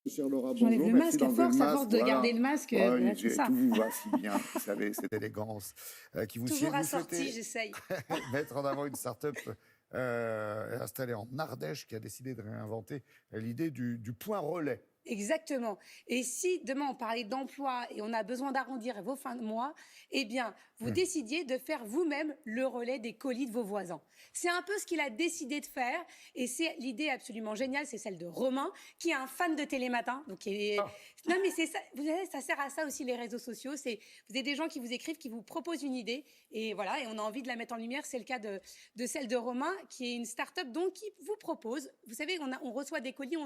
Chère Laura, J'enlève bonjour, le merci masque à d'enlever le force, masque. de Voilà. garder le masque, Ah oui, voilà, c'est ça. tout vous va si bien, vous savez, cette élégance qui vous sied. Toujours Vous assorti, souhaitez j'essaye. mettre en avant une start-up installée en Ardèche qui a décidé de réinventer l'idée du point relais. Exactement. Et si demain on parlait d'emploi et on a besoin d'arrondir vos fins de mois, eh bien, vous décidiez de faire vous-même le relais des colis de vos voisins. C'est un peu ce qu'il a décidé de faire et c'est l'idée absolument géniale, c'est celle de Romain, qui est un fan de Télématin. Donc, non, mais c'est ça, vous savez, ça sert à ça aussi les réseaux sociaux. Vous avez des gens qui vous écrivent, qui vous proposent une idée et voilà, et on a envie de la mettre en lumière. C'est le cas de celle de Romain, qui est une start-up donc qui vous propose, vous savez, on reçoit des colis,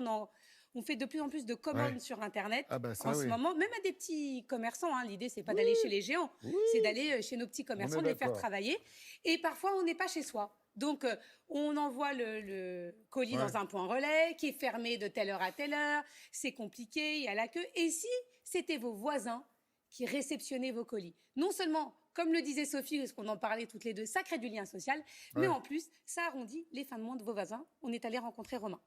on fait de plus en plus de commandes Ouais. sur Internet Ah bah ça en ce oui. moment, même à des petits commerçants. Hein. L'idée, c'est pas d'aller chez les géants, c'est d'aller chez nos petits commerçants, est de les faire d'accord. travailler. Et parfois, on n'est pas chez soi. Donc, on envoie le colis Ouais. dans un point relais qui est fermé de telle heure à telle heure. C'est compliqué, il y a la queue. Et si c'était vos voisins qui réceptionnaient vos colis? Non seulement, comme le disait Sophie, parce qu'on en parlait toutes les deux, ça crée du lien social, mais Ouais. en plus, ça arrondit les fins de mois de vos voisins. On est allé rencontrer Romain.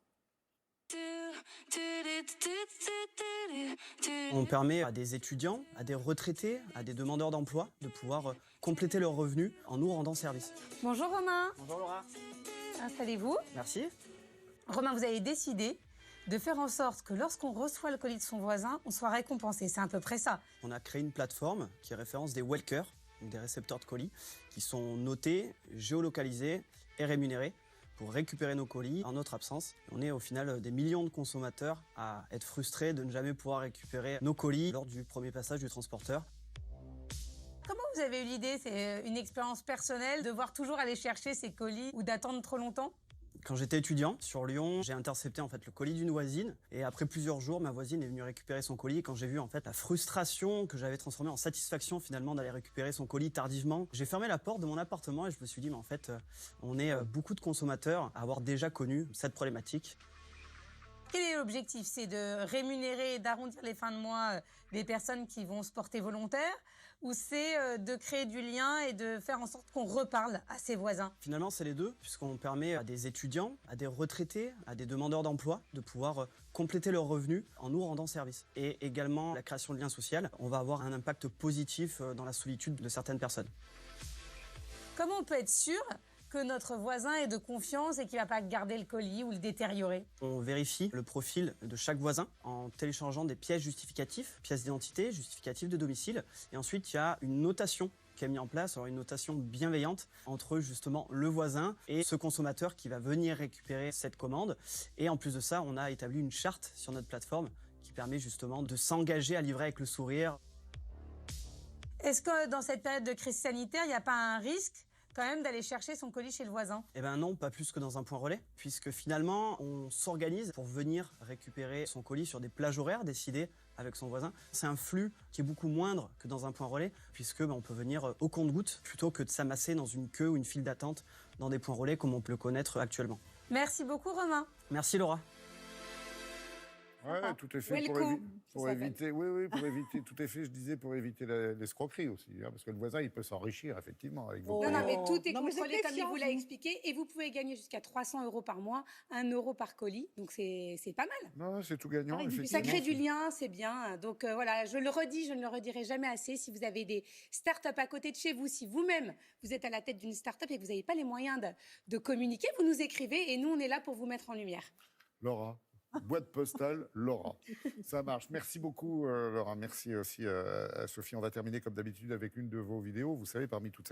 On permet à des étudiants, à des retraités, à des demandeurs d'emploi de pouvoir compléter leurs revenus en nous rendant service. Bonjour Romain. Bonjour Laura. Installez-vous. Merci. Romain, vous avez décidé de faire en sorte que lorsqu'on reçoit le colis de son voisin, on soit récompensé. C'est à peu près ça. On a créé une plateforme qui référence des welkers, donc des récepteurs de colis, qui sont notés, géolocalisés et rémunérés pour récupérer nos colis en notre absence. On est au final des millions de consommateurs à être frustrés de ne jamais pouvoir récupérer nos colis lors du premier passage du transporteur. Comment vous avez eu l'idée? C'est une expérience personnelle de devoir toujours aller chercher ces colis ou d'attendre trop longtemps? Quand j'étais étudiant sur Lyon, j'ai intercepté en fait le colis d'une voisine et après plusieurs jours, ma voisine est venue récupérer son colis et quand j'ai vu en fait la frustration que j'avais transformée en satisfaction finalement d'aller récupérer son colis tardivement, j'ai fermé la porte de mon appartement et je me suis dit mais en fait on est beaucoup de consommateurs à avoir déjà connu cette problématique. Quel est l'objectif? C'est de rémunérer et d'arrondir les fins de mois des personnes qui vont se porter volontaires ou c'est de créer du lien et de faire en sorte qu'on reparle à ses voisins? Finalement, c'est les deux, puisqu'on permet à des étudiants, à des retraités, à des demandeurs d'emploi de pouvoir compléter leurs revenus en nous rendant service. Et également la création de liens sociaux, on va avoir un impact positif dans la solitude de certaines personnes. Comment on peut être sûr que notre voisin est de confiance et qu'il ne va pas garder le colis ou le détériorer? On vérifie le profil de chaque voisin en téléchargeant des pièces justificatifs, pièces d'identité, justificatifs de domicile. Et ensuite, il y a une notation qui est mise en place, alors une notation bienveillante entre justement le voisin et ce consommateur qui va venir récupérer cette commande. Et en plus de ça, on a établi une charte sur notre plateforme qui permet justement de s'engager à livrer avec le sourire. Est-ce que dans cette période de crise sanitaire, il n'y a pas un risque quand même d'aller chercher son colis chez le voisin? Eh ben non, pas plus que dans un point relais, puisque finalement, on s'organise pour venir récupérer son colis sur des plages horaires décidées avec son voisin. C'est un flux qui est beaucoup moindre que dans un point relais, puisque on peut venir au compte-gouttes plutôt que de s'amasser dans une queue ou une file d'attente dans des points relais comme on peut le connaître actuellement. Merci beaucoup Romain. Merci Laura. Ouais, tout est fait Welcome, pour ça s'appelle. éviter, oui, pour éviter, tout est fait, je disais, pour éviter l'escroquerie aussi, hein, parce que le voisin, il peut s'enrichir, effectivement, avec vos Non, non, mais tout est Non, mais c'est contrôlé comme il vous l'a méfiant. expliqué et vous pouvez gagner jusqu'à 300 € par mois, 1 euro par colis, donc c'est pas mal. Non, c'est tout gagnant, Ah, et puis Puis ça effectivement. crée du lien, c'est bien. Donc voilà, je le redis, je ne le redirai jamais assez. Si vous avez des startups à côté de chez vous, si vous-même vous êtes à la tête d'une startup et que vous n'avez pas les moyens de communiquer, vous nous écrivez et nous on est là pour vous mettre en lumière. Laura, boîte postale, Laura. Ça marche. Merci beaucoup, Laura. Merci aussi à Sophie. On va terminer comme d'habitude avec une de vos vidéos. Vous savez, parmi toutes celles